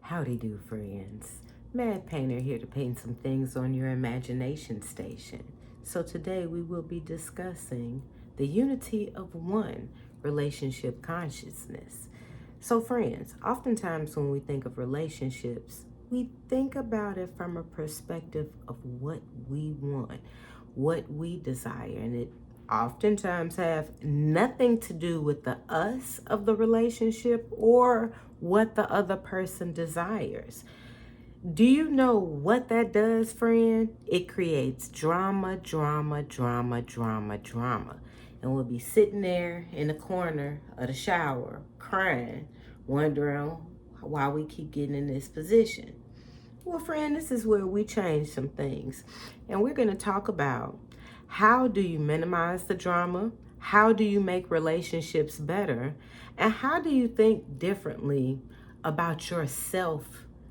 Howdy do, friends. Mad Painter here to paint some things on your imagination station. So today we will be discussing the unity of one, relationship consciousness. So friends, oftentimes when we think of relationships, we think about it from a perspective of what we want, what we desire, and it oftentimes have nothing to do with the us of the relationship or what the other person desires. Do you know what that does, friend? It creates drama, drama, drama, drama, drama. And we'll be sitting there in the corner of the shower crying, wondering why we keep getting in this position. Well, friend, this is where we change some things. And we're going to talk about how do you minimize the drama? How do you make relationships better? And how do you think differently about yourself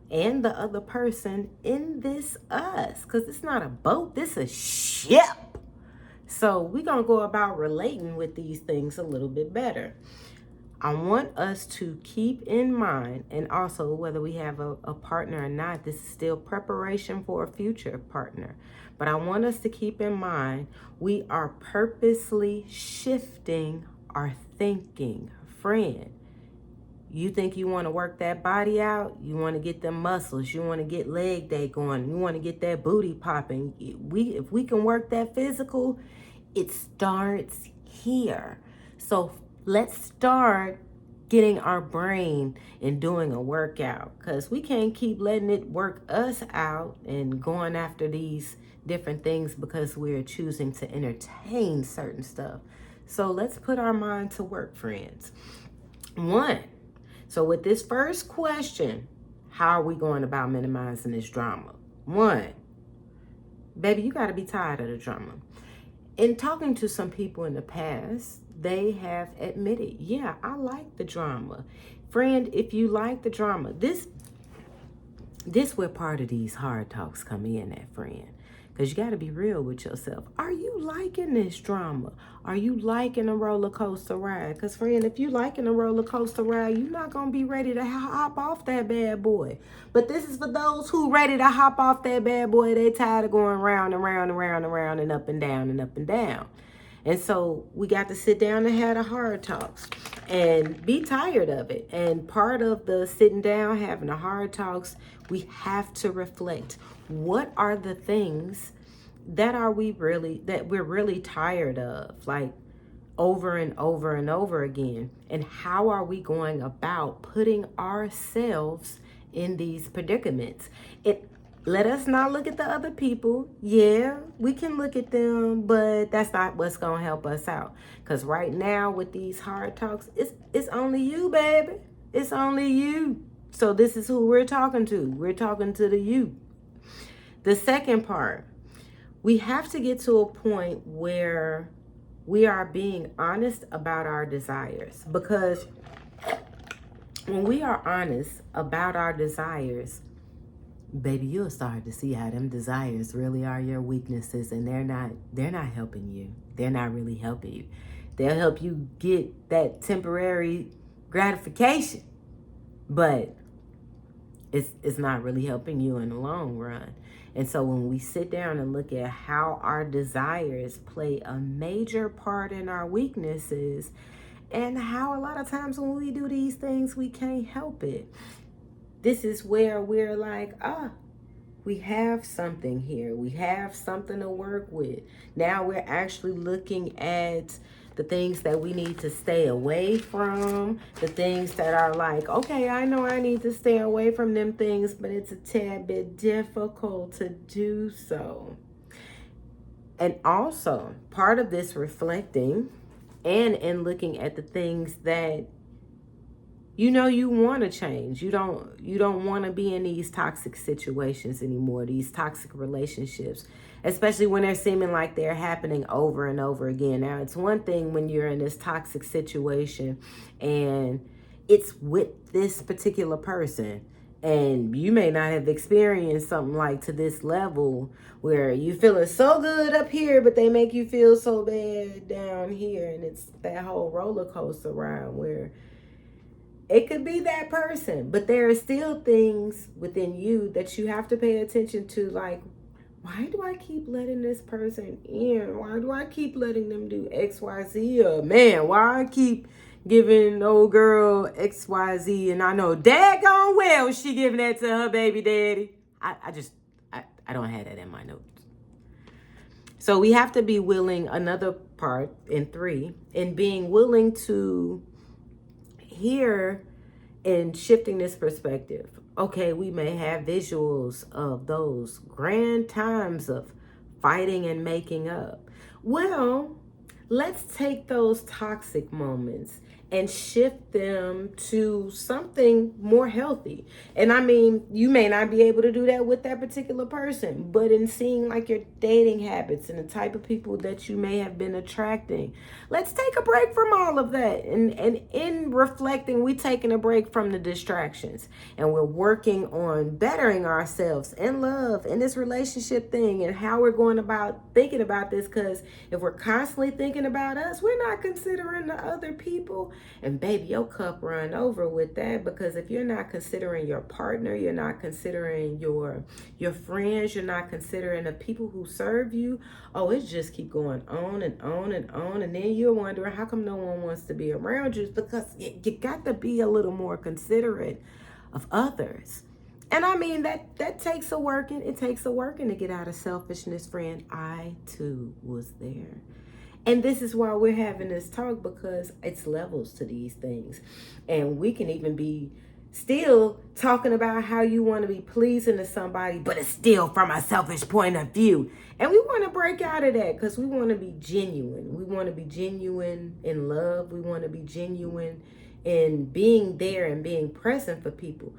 and the other person in this us? Because it's not a boat, this is a ship. So we're going to go about relating with these things a little bit better. I want us to keep in mind, and also whether we have a partner or not, this is still preparation for a future partner. But I want us to keep in mind, we are purposely shifting our thinking. Friend, you think you want to work that body out? You want to get them muscles. You want to get leg day going. You want to get that booty popping. If we can work that physical, it starts here. So let's start getting our brain and doing a workout, because we can't keep letting it work us out and going after these different things because we're choosing to entertain certain stuff. So let's put our mind to work, friends. So with this first question, how are we going about minimizing this drama? One, baby, you got to be tired of the drama. In talking to some people in the past, they have admitted, yeah, I like the drama. Friend, if you like the drama, this where part of these hard talks come in at, friend. Because you got to be real with yourself. Are you liking this drama? Are you liking a roller coaster ride? Because, friend, if you liking a roller coaster ride, you're not going to be ready to hop off that bad boy. But this is for those who ready to hop off that bad boy. They tired of going round and round and round and round and up and down and up and down. And so we got to sit down and have the hard talks and be tired of it. And part of the sitting down, having the hard talks, we have to reflect. What are the things that we're really tired of, like over and over and over again? And how are we going about putting ourselves in these predicaments? Let us not look at the other people. Yeah, we can look at them, but that's not what's going to help us out. Because right now with these hard talks, it's only you, baby. It's only you. So this is who we're talking to. We're talking to the you. The second part, we have to get to a point where we are being honest about our desires. Because when we are honest about our desires, baby, you'll start to see how them desires really are your weaknesses, and they're not helping you. They're not really helping you. They'll help you get that temporary gratification, but it's not really helping you in the long run. And so when we sit down and look at how our desires play a major part in our weaknesses, and how a lot of times when we do these things, we can't help it. This is where we're like, we have something here. We have something to work with. Now we're actually looking at the things that we need to stay away from, the things that are like, okay, I know I need to stay away from them things, but it's a tad bit difficult to do so. And also, part of this reflecting and in looking at the things that you know you want to change. You don't want to be in these toxic situations anymore, these toxic relationships, especially when they're seeming like they're happening over and over again. Now, it's one thing when you're in this toxic situation and it's with this particular person, and you may not have experienced something like to this level where you feeling so good up here, but they make you feel so bad down here. And it's that whole roller coaster ride where It could be that person, but there are still things within you that you have to pay attention to, like, why do I keep letting this person in? Why do I keep letting them do XYZ? Or man, why I keep giving old girl XYZ, and I know daggone well she giving that to her baby daddy. I don't have that in my notes. So we have to be willing, another part in 3, in being willing to hear and shifting this perspective. Okay, we may have visuals of those grand times of fighting and making up. Well, let's take those toxic moments and shift them to something more healthy. And I mean, you may not be able to do that with that particular person, but in seeing like your dating habits and the type of people that you may have been attracting, let's take a break from all of that. And in reflecting, we taking a break from the distractions, and we're working on bettering ourselves in love in this relationship thing, and how we're going about thinking about this. Because if we're constantly thinking about us, we're not considering the other people. And baby, your cup run over with that, because if you're not considering your partner, you're not considering your friends, you're not considering the people who serve you, oh, it just keep going on and on and on. And then you're wondering how come no one wants to be around you. It's because you got to be a little more considerate of others. And I mean, that takes a working. It takes a working to get out of selfishness, friend. I too was there. And this is why we're having this talk, because it's levels to these things. And we can even be still talking about how you want to be pleasing to somebody, but it's still from a selfish point of view. And we want to break out of that, because we want to be genuine. We want to be genuine in love. We want to be genuine in being there and being present for people.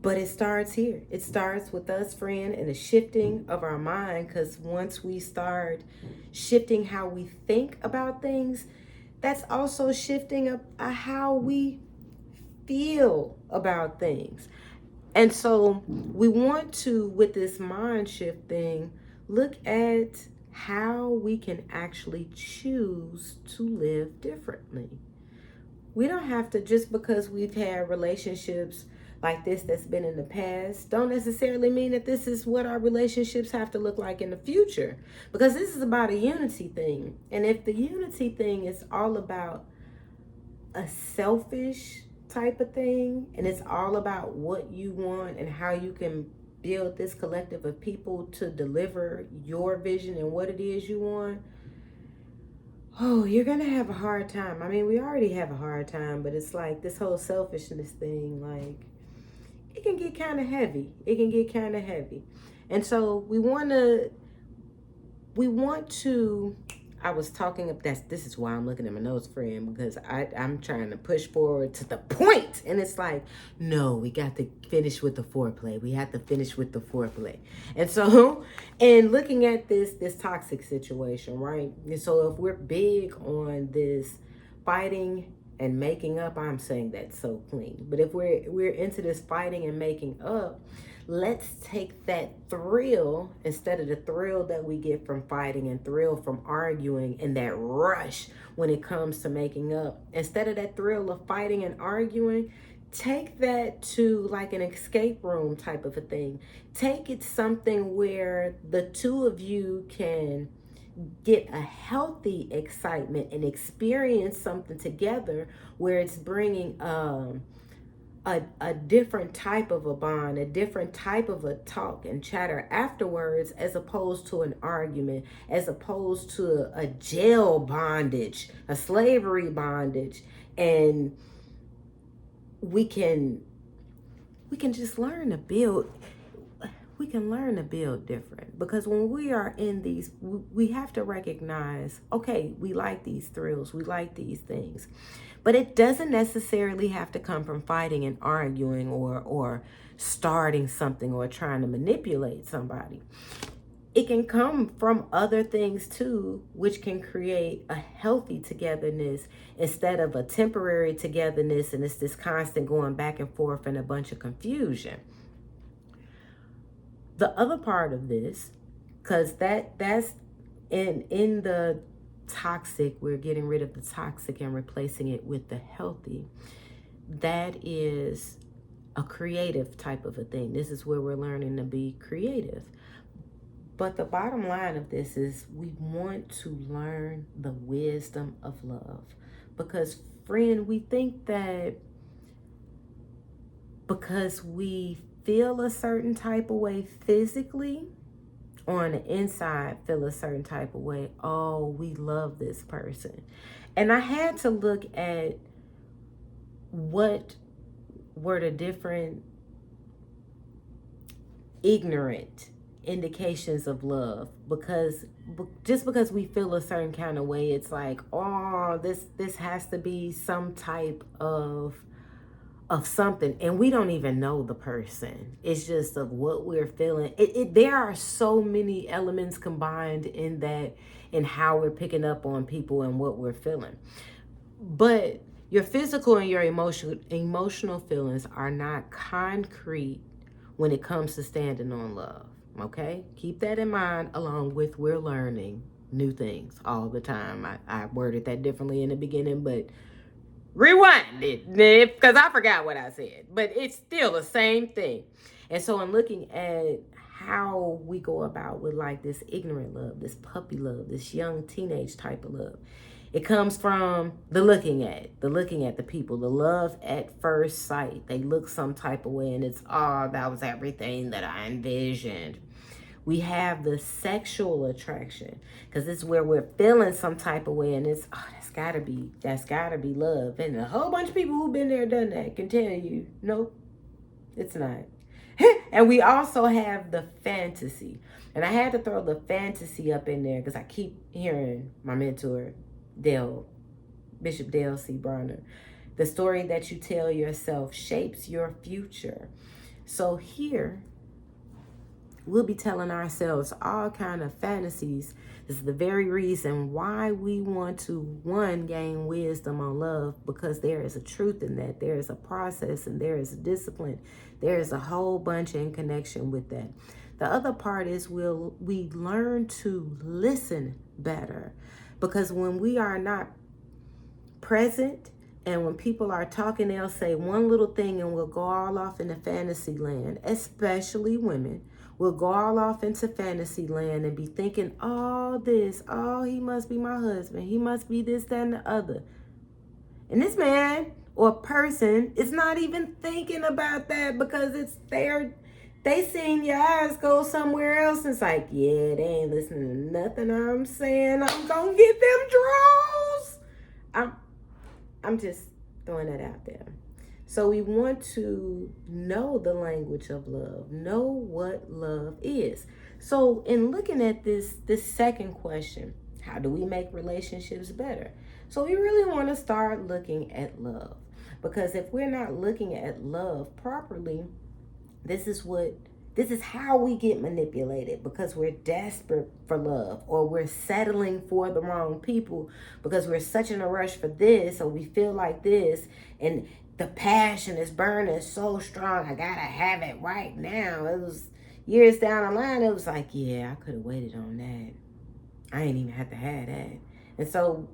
But it starts here. It starts with us, friend, and the shifting of our mind. Because once we start shifting how we think about things, that's also shifting up how we feel about things. And so we want to, with this mind shift thing, look at how we can actually choose to live differently. We don't have to, just because we've had relationships like this that's been in the past, don't necessarily mean that this is what our relationships have to look like in the future, because this is about a unity thing. And if the unity thing is all about a selfish type of thing, and it's all about what you want and how you can build this collective of people to deliver your vision and what it is you want, oh, you're going to have a hard time. I mean, we already have a hard time, but it's like this whole selfishness thing, like, it can get kind of heavy. It can get kind of heavy. And so we want to, I was talking of that. This is why I'm looking at my notes, friend, because I'm trying to push forward to the point. And it's like, no, we got to finish with the foreplay. We have to finish with the foreplay. And so, and looking at this toxic situation, right? And so if we're big on this fighting and making up, I'm saying that so clean. But if we're into this fighting and making up, let's take that thrill, instead of the thrill that we get from fighting and thrill from arguing and that rush when it comes to making up, instead of that thrill of fighting and arguing, take that to like an escape room type of a thing. Take it something where the two of you can get a healthy excitement and experience something together, where it's bringing a different type of a bond, a different type of a talk and chatter afterwards, as opposed to an argument, as opposed to a jail bondage, a slavery bondage. And we can just learn to build. We can learn to build different, because when we are in these, we have to recognize, okay, we like these thrills, we like these things, but it doesn't necessarily have to come from fighting and arguing or starting something or trying to manipulate somebody. It can come from other things too, which can create a healthy togetherness instead of a temporary togetherness, and it's this constant going back and forth and a bunch of confusion. The other part of this, because that's in the toxic, we're getting rid of the toxic and replacing it with the healthy. that is a creative type of a thing. This is where we're learning to be creative. But the bottom line of this is we want to learn the wisdom of love. Because, friend, we think that because we feel a certain type of way physically, on the inside feel a certain type of way, oh, we love this person. And I had to look at what were the different ignorant indications of love, because just because we feel a certain kind of way, it's like, oh, this has to be some type of something, and we don't even know the person. It's just of what we're feeling. There are so many elements combined in that, in how we're picking up on people and what we're feeling. But your physical and your emotional feelings are not concrete when it comes to standing on love. Okay? Keep that in mind, along with we're learning new things all the time. I worded that differently in the beginning, but rewind it, because I forgot what I said. But it's still the same thing. And so I'm looking at how we go about with like this ignorant love, this puppy love, this young teenage type of love. It comes from the looking at the people, the love at first sight. They look some type of way and it's, oh, that was everything that I envisioned. We have the sexual attraction, because it's where we're feeling some type of way and it's, oh, that's gotta be love. And a whole bunch of people who've been there, done that can tell you, nope, it's not. And we also have the fantasy. And I had to throw the fantasy up in there because I keep hearing my mentor, Bishop Dale C. Bronner. The story that you tell yourself shapes your future. So here, we'll be telling ourselves all kind of fantasies. This is the very reason why we want to, one, gain wisdom on love, because there is a truth in that. There is a process and there is a discipline. There is a whole bunch in connection with that. The other part is we learn to listen better, because when we are not present and when people are talking, they'll say one little thing and we'll go all off into fantasy land, especially women. We'll go all off into fantasy land and be thinking, oh, this, oh, he must be my husband. He must be this, that, and the other. And this man or person is not even thinking about that, because it's they seen your eyes go somewhere else. It's like, yeah, they ain't listening to nothing I'm saying. I'm gonna get them draws. I'm just throwing that out there. So we want to know the language of love, know what love is. So in looking at this second question, how do we make relationships better? So we really want to start looking at love, because if we're not looking at love properly, this is how we get manipulated, because we're desperate for love, or we're settling for the wrong people because we're such in a rush for this, or we feel like this, and the passion is burning so strong. I gotta have it right now. It was years down the line. It was like, yeah, I could have waited on that. I ain't even have to have that. And so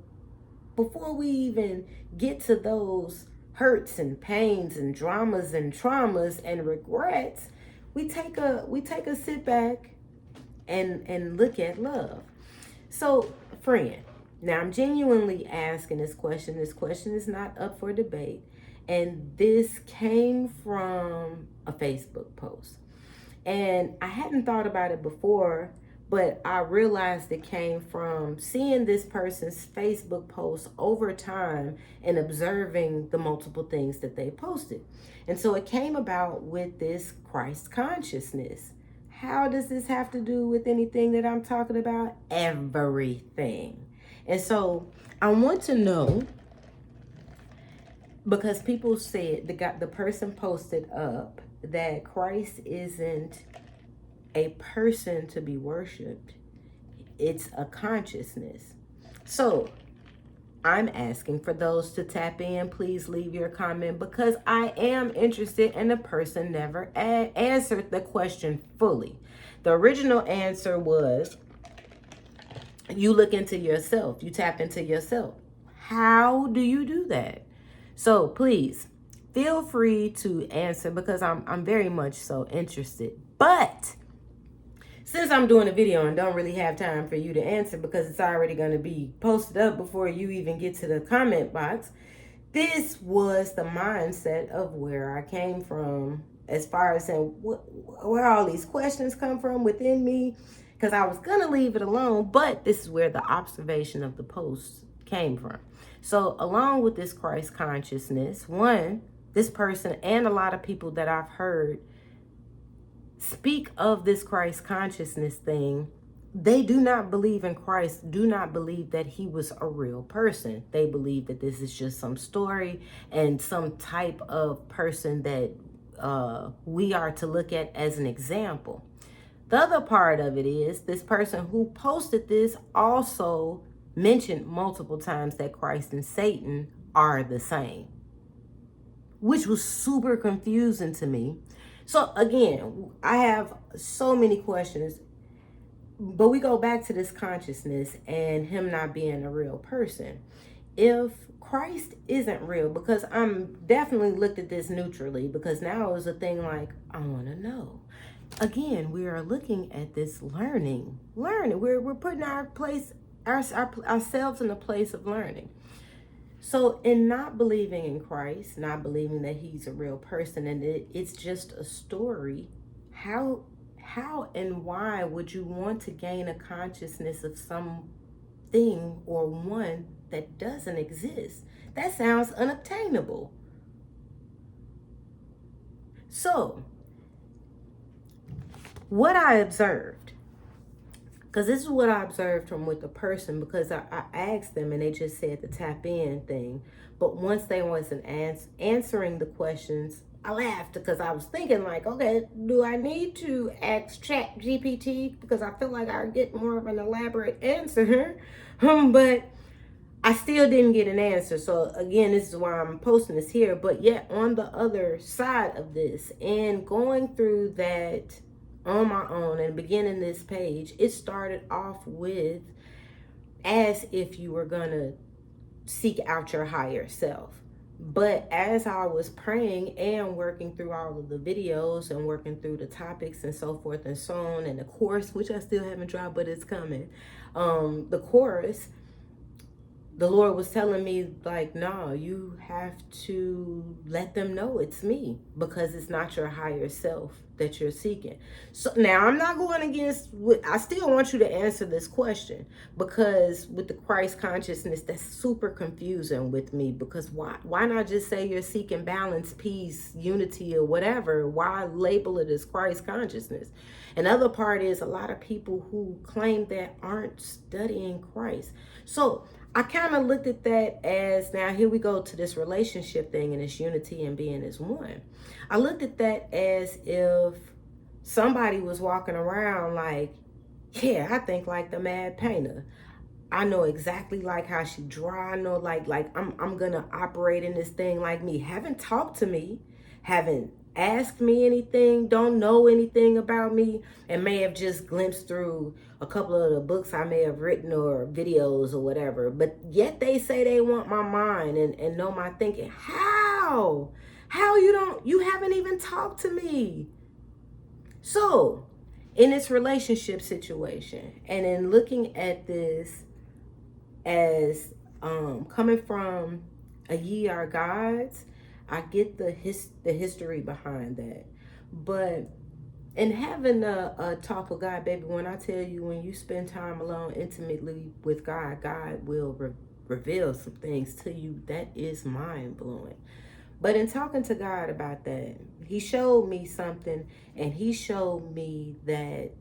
before we even get to those hurts and pains and dramas and traumas and regrets, we take a sit back and look at love. So, friend, now I'm genuinely asking this question. This question is not up for debate. And this came from a Facebook post. And I hadn't thought about it before, but I realized it came from seeing this person's Facebook post over time and observing the multiple things that they posted. And so it came about with this Christ consciousness. How does this have to do with anything that I'm talking about? Everything. And so I want to know, because people said, the person posted up that Christ isn't a person to be worshipped, it's a consciousness. So I'm asking for those to tap in. Please leave your comment, because I am interested, and the person never answered the question fully. The original answer was, you look into yourself, you tap into yourself. How do you do that? So please feel free to answer because I'm very much so interested. But since I'm doing a video and don't really have time for you to answer because it's already going to be posted up before you even get to the comment box, this was the mindset of where I came from as far as saying where all these questions come from within me, because I was going to leave it alone, but this is where the observation of the post came from. So along with this Christ consciousness, one, this person and a lot of people that I've heard speak of this Christ consciousness thing, they do not believe in Christ, do not believe that he was a real person. They believe that this is just some story and some type of person that we are to look at as an example. The other part of it is this person who posted this also mentioned multiple times that Christ and Satan are the same, which was super confusing to me. So again, I have so many questions, but we go back to this consciousness and him not being a real person. If Christ isn't real, because I'm definitely looked at this neutrally, because now is a thing like, I want to know. Again, we are looking at this learning. We're putting ourselves in a place of learning. So in not believing in Christ, not believing that he's a real person and it's just a story, how and why would you want to gain a consciousness of something or one that doesn't exist? That sounds unobtainable. So what I observed, because this is what I observed from with the person, because I asked them and they just said the tap in thing. But once they wasn't answering the questions, I laughed because I was thinking like, okay, do I need to ask ChatGPT? Because I feel like I get more of an elaborate answer. But I still didn't get an answer. So again, this is why I'm posting this here. But yet on the other side of this and going through that on my own and beginning this page, it started off with as if you were gonna seek out your higher self. But as I was praying and working through all of the videos and working through the topics and so forth and so on, and the course, which I still haven't dropped, but it's coming, the course, the Lord was telling me like, no, you have to let them know it's me, because it's not your higher self that you're seeking. So now I'm not going against I still want you to answer this question, because with the Christ consciousness, that's super confusing with me, because why not just say you're seeking balance, peace, unity, or whatever? Why label it as Christ consciousness? Another part is a lot of people who claim that aren't studying Christ. So I kind of looked at that as, now here we go to this relationship thing and this unity and being as one. I looked at that as if somebody was walking around like, yeah, I think like the Mad Painter. I know exactly like how she draw. I know like I'm gonna operate in this thing like me. Haven't talked to me, haven't asked me anything, don't know anything about me, and may have just glimpsed through a couple of the books I may have written or videos or whatever. But yet they say they want my mind and know my thinking. How you haven't even talked to me? So in this relationship situation and in looking at this as coming from a ye are gods, I get the history behind that. But in having a talk with God, baby, when I tell you, when you spend time alone intimately with God, God will reveal some things to you that is mind blowing. But in talking to God about that, he showed me something, and he showed me that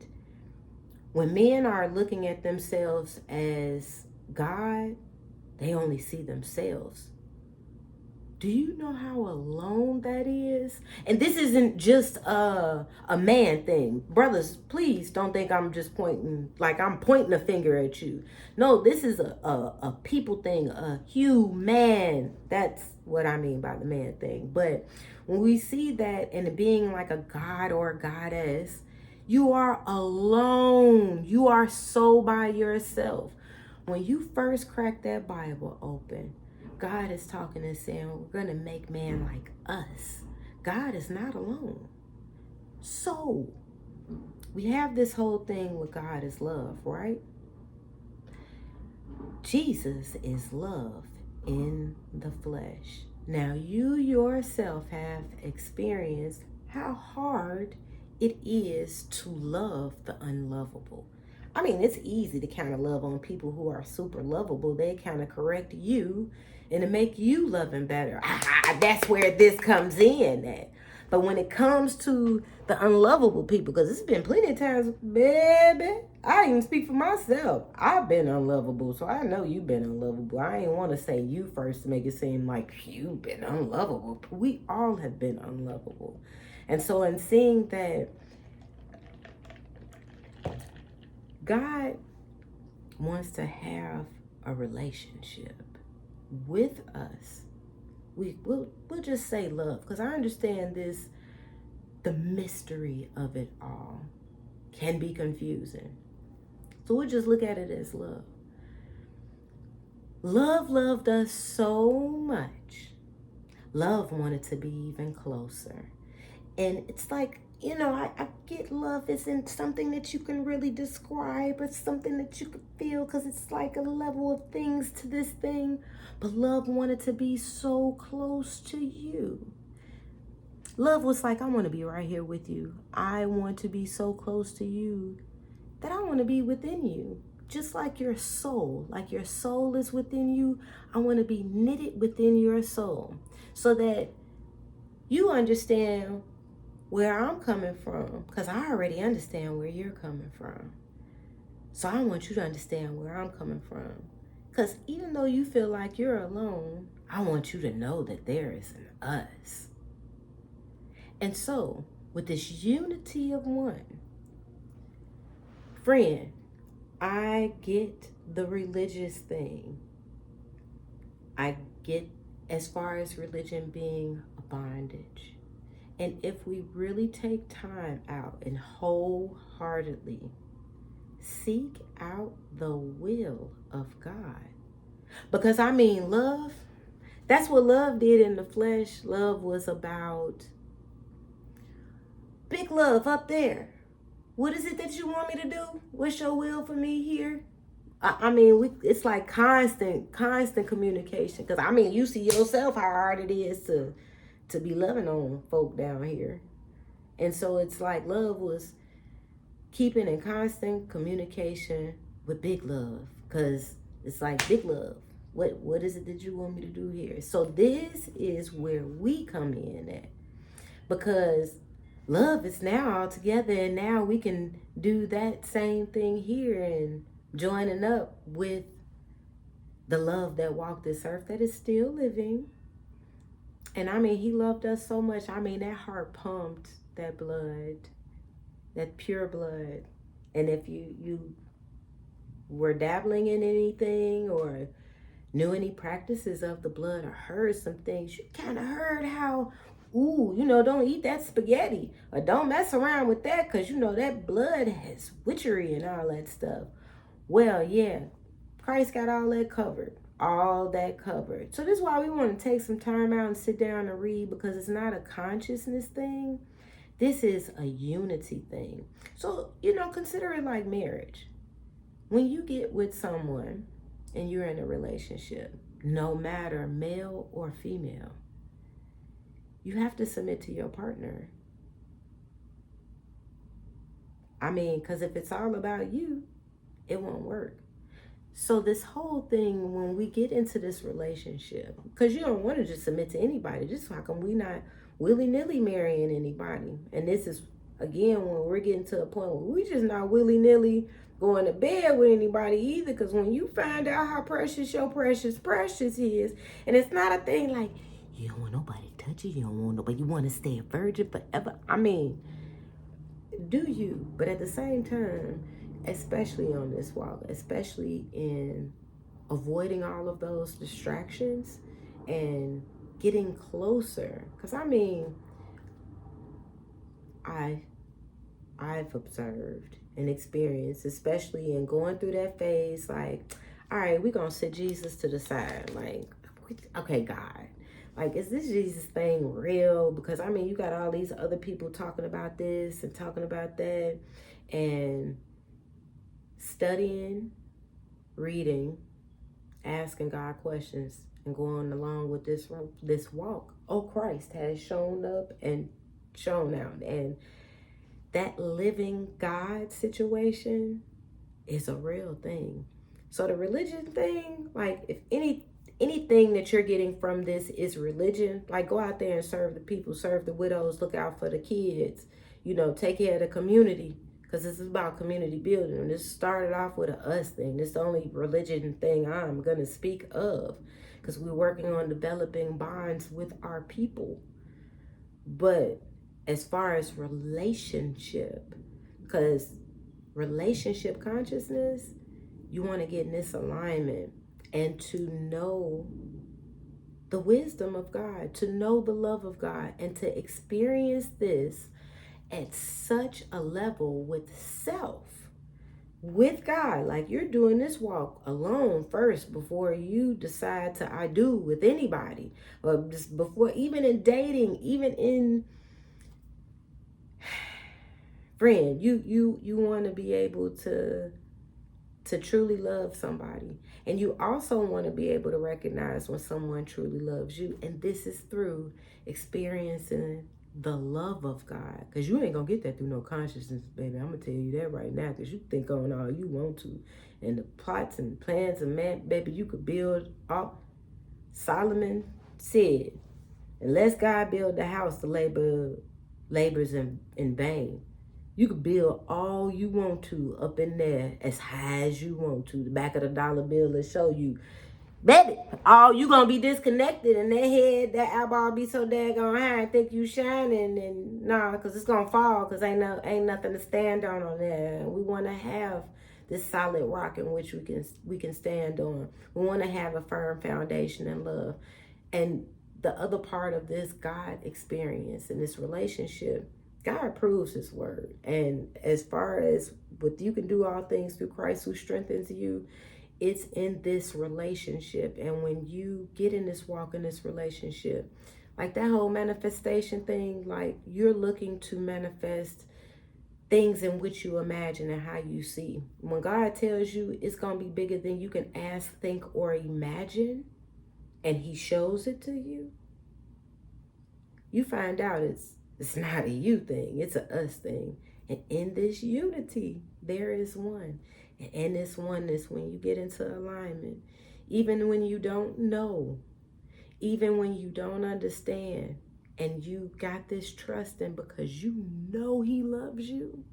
when men are looking at themselves as God, they only see themselves. Do you know how alone that is? And this isn't just a man thing. Brothers, please don't think I'm just pointing a finger at you. No, this is a people thing, a human. That's what I mean by the man thing. But when we see that and being like a god or a goddess, you are alone. You are so by yourself. When you first crack that Bible open, God is talking and saying, we're going to make man like us. God is not alone. So, we have this whole thing with God is love, right? Jesus is love in the flesh. Now, you yourself have experienced how hard it is to love the unlovable. I mean, it's easy to kind of love on people who are super lovable. They kind of correct you and to make you love them better. That's where this comes in at. But when it comes to the unlovable people, because it's been plenty of times, baby, I even speak for myself. I've been unlovable, so I know you've been unlovable. I ain't want to say you first to make it seem like you've been unlovable. We all have been unlovable. And so in seeing that God wants to have a relationship with us, we'll just say love, because I understand this, the mystery of it all can be confusing. So we'll just look at it as love. Love loved us so much. Love wanted to be even closer. And it's like, you know, I get love isn't something that you can really describe. It's something that you could feel, because it's like a level of things to this thing. But love wanted to be so close to you. Love was like, I want to be right here with you. I want to be so close to you that I want to be within you. Just like your soul is within you, I want to be knitted within your soul so that you understand where I'm coming from, because I already understand where you're coming from. So I want you to understand where I'm coming from. Because even though you feel like you're alone, I want you to know that there is an us. And so, with this unity of one, friend, I get the religious thing. I get as far as religion being a bondage. And if we really take time out and wholeheartedly seek out the will of God, because I mean, love, that's what love did in the flesh. Love was about big love up there. What is it that you want me to do? What's your will for me here? I mean, it's like constant communication. Because, I mean, you see yourself how hard it is to be loving on folk down here. And so it's like love was keeping in constant communication with big love. Because it's like big love. What is it that you want me to do here? So this is where we come in at. Because love is now all together, and now we can do that same thing here and joining up with the love that walked this earth that is still living. And I mean, he loved us so much. I mean, that heart pumped that blood, that pure blood. And if you were dabbling in anything or knew any practices of the blood or heard some things, you kind of heard how, ooh, you know, don't eat that spaghetti or don't mess around with that, because, you know, that blood has witchery and all that stuff. Well, yeah, Christ got all that covered. All that covered. So this is why we want to take some time out and sit down and read, because it's not a consciousness thing. This is a unity thing. So, you know, consider it like marriage. When you get with someone and you're in a relationship, no matter male or female, you have to submit to your partner. I mean, because if it's all about you, it won't work. So this whole thing, when we get into this relationship, because you don't want to just submit to anybody, just how come we not willy-nilly marrying anybody? And this is, again, when we're getting to a point where we just not willy-nilly going to bed with anybody either, because when you find out how precious your precious is, and it's not a thing like, you don't want nobody to touch you don't want nobody, you want to stay a virgin forever. I mean, do you? But at the same time, especially on this walk, especially in avoiding all of those distractions and getting closer, because I mean, I've observed and experienced, especially in going through that phase, like, all right, we're gonna set Jesus to the side. Like, okay, God, like, is this Jesus thing real? Because I mean, you got all these other people talking about this and talking about that, and studying, reading, asking God questions, and going along with this walk. Oh, Christ has shown up and shown out, and that living God situation is a real thing. So the religion thing, like, if anything that you're getting from this is religion, like, go out there and serve the people, serve the widows, look out for the kids, take care of the community, because this is about community building. And this started off with a us thing. This is the only religion thing I'm gonna speak of, because we're working on developing bonds with our people. But as far as relationship, because relationship consciousness, you want to get in this alignment and to know the wisdom of God, to know the love of God, and to experience this at such a level with self, with God. Like, you're doing this walk alone first before you decide to I do with anybody, or just before, even in dating, even in friend, you want to be able to truly love somebody. And you also want to be able to recognize when someone truly loves you. And this is through experiencing the love of God. Because you ain't going to get that through no consciousness, baby. I'm going to tell you that right now, because you think on all you want to. And the plots and plans of man, baby, you could build all. Solomon said, unless God build the house, the labors in vain. You could build all you want to up in there as high as you want to. The back of the dollar bill will show you, baby, all you gonna be disconnected, and that head, that eyeball be so daggone high and think you shining, and nah, cause it's gonna fall, cause ain't nothing to stand on there. We wanna have this solid rock in which we can stand on. We wanna have a firm foundation in love. And the other part of this God experience and this relationship, God approves his word. And as far as what you can do all things through Christ who strengthens you, it's in this relationship. And when you get in this walk, in this relationship, like that whole manifestation thing, like, you're looking to manifest things in which you imagine and how you see. When God tells you it's going to be bigger than you can ask, think, or imagine, and he shows it to you, you find out it's not a you thing, it's a us thing. And in this unity, there is one. And in this oneness, when you get into alignment, even when you don't know, even when you don't understand, and you got this trust in because you know he loves you,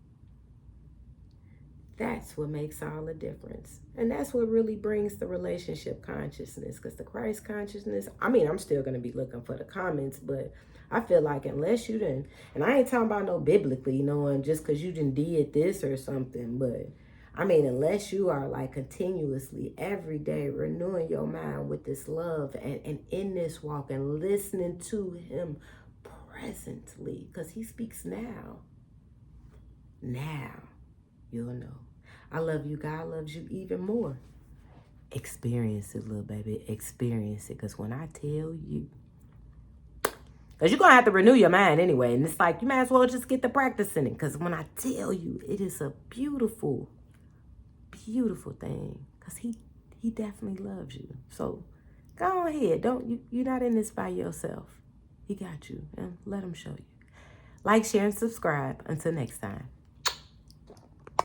that's what makes all the difference. And that's what really brings the relationship consciousness. Because the Christ consciousness, I mean, I'm still going to be looking for the comments, but I feel like unless you didn't, and I ain't talking about no biblically, knowing just because you didn't did this or something, but I mean, unless you are like continuously every day renewing your mind with this love and in this walk and listening to him presently, because he speaks now, you'll know. I love you. God loves you even more. Experience it, little baby. Experience it. Because when I tell you, because you're going to have to renew your mind anyway. And it's like, you might as well just get to practicing it. Because when I tell you, it is a beautiful, beautiful thing. Because he definitely loves you. So go ahead. You're not in this by yourself. He got you. And let him show you. Like, share, and subscribe. Until next time.